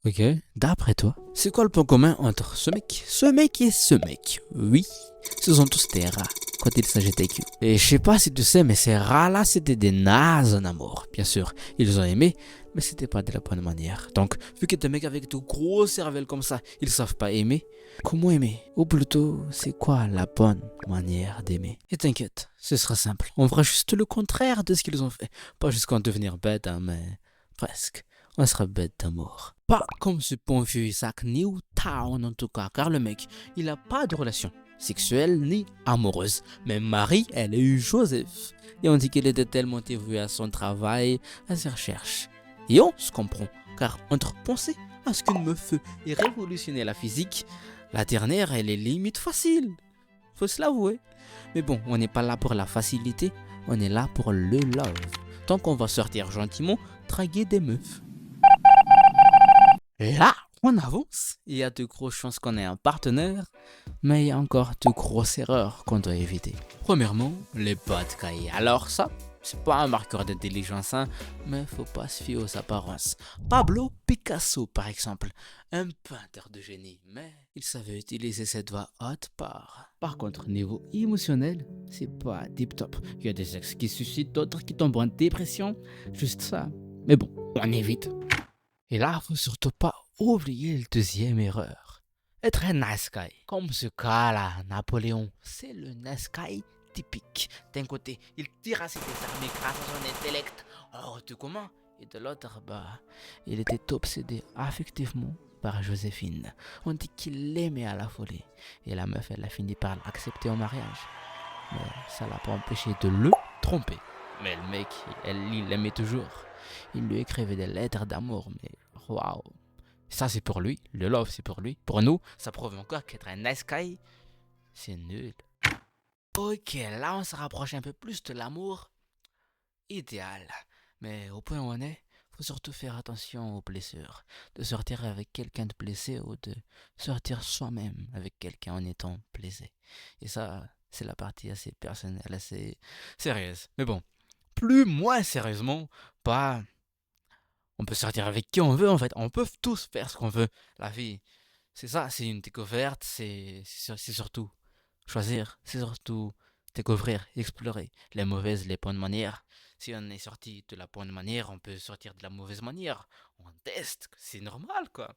Ok, d'après toi, c'est quoi le point commun entre ce mec et ce mec? Oui, ce sont tous des rats quand il s'agit d'IQ. Et je sais pas si tu sais, mais ces rats-là, c'était des nazes en amour. Bien sûr, ils ont aimé, mais c'était pas de la bonne manière. Donc, vu que des mecs avec de gros cervelles comme ça, ils savent pas aimer, comment aimer? Ou plutôt, c'est quoi la bonne manière d'aimer? Et t'inquiète, ce sera simple. On fera juste le contraire de ce qu'ils ont fait. Pas jusqu'à en devenir bête, hein, mais presque. On sera bête d'amour. Pas comme ce bon vieux Isaac Newtown en tout cas, car le mec, il a pas de relation sexuelle ni amoureuse. Mais Marie, elle a eu Joseph. Et on dit qu'il était tellement dévoué à son travail, à ses recherches. Et on se comprend, car entre penser à ce qu'une meuf fait et révolutionner la physique, la dernière, elle est limite facile. Faut se l'avouer. Mais bon, on n'est pas là pour la facilité, on est là pour le love. Donc on va sortir gentiment, draguer des meufs. Là, on avance. Il y a de grosses chances qu'on ait un partenaire, mais il y a encore de grosses erreurs qu'on doit éviter. Premièrement, les bad guys. Alors ça, c'est pas un marqueur d'intelligence, hein, mais faut pas se fier aux apparences. Pablo Picasso, par exemple, un peintre de génie, mais il savait utiliser cette voix haute par contre, niveau émotionnel, c'est pas tip top. Il y a des ex qui suscitent, d'autres qui tombent en dépression, juste ça. Mais bon, on évite. Et là, faut surtout pas oublier le deuxième erreur. Être un nice guy. Comme ce cas-là, Napoléon, c'est le nice guy typique. D'un côté, il tire à ses armées grâce à son intellect hors du commun. Et de l'autre, il était obsédé affectivement par Joséphine. On dit qu'il l'aimait à la folie. Et la meuf, elle a fini par l'accepter en mariage. Mais ça l'a pas empêché de le tromper. Mais le mec, il l'aimait toujours. Il lui écrivait des lettres d'amour, mais waouh. Ça, c'est pour lui. Le love, c'est pour lui. Pour nous, ça prouve encore qu'être un nice guy, c'est nul. Ok, là, on se rapproche un peu plus de l'amour idéal. Mais au point où on est, faut surtout faire attention aux blessures. De sortir avec quelqu'un de blessé ou de sortir soi-même avec quelqu'un en étant blessé. Et ça, c'est la partie assez personnelle, assez sérieuse. Mais bon, moins sérieusement, pas. On peut sortir avec qui on veut en fait. On peut tous faire ce qu'on veut. La vie, c'est ça, c'est une découverte, c'est surtout choisir, c'est surtout découvrir, explorer les mauvaises, les bonnes manières. Si on est sorti de la bonne manière, on peut sortir de la mauvaise manière. On teste, c'est normal quoi.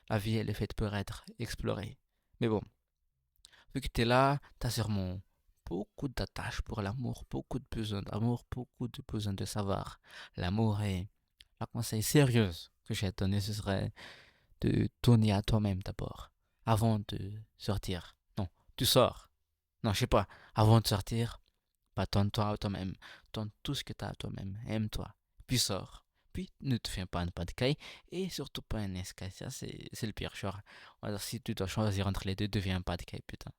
La vie, elle est faite pour être explorée. Mais bon, vu que tu es là, tu as sûrement beaucoup d'attaches pour l'amour, beaucoup de besoins d'amour, beaucoup de besoins de savoir. L'amour est la conseil sérieuse que j'ai donné, ce serait de tourner à toi-même d'abord, avant de sortir. Non, tu sors. Non, je sais pas. Avant de sortir, donne-toi à toi-même. Donne tout ce que tu as à toi-même. Aime-toi. Puis sors. Puis ne te fais pas un pas de caille et surtout pas un escaille. Ça, c'est le pire. Genre, alors, si tu dois choisir entre les deux, deviens un pas de caille, putain.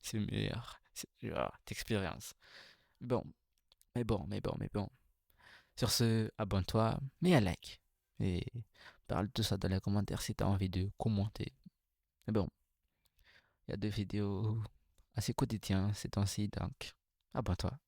C'est meilleur. Genre, d'expérience. Bon, mais bon. Sur ce, abonne-toi, mets un like. Et parle de ça dans les commentaires si tu as envie de commenter. Mais bon, il y a des vidéos assez quotidiennes ces temps-ci, donc abonne-toi.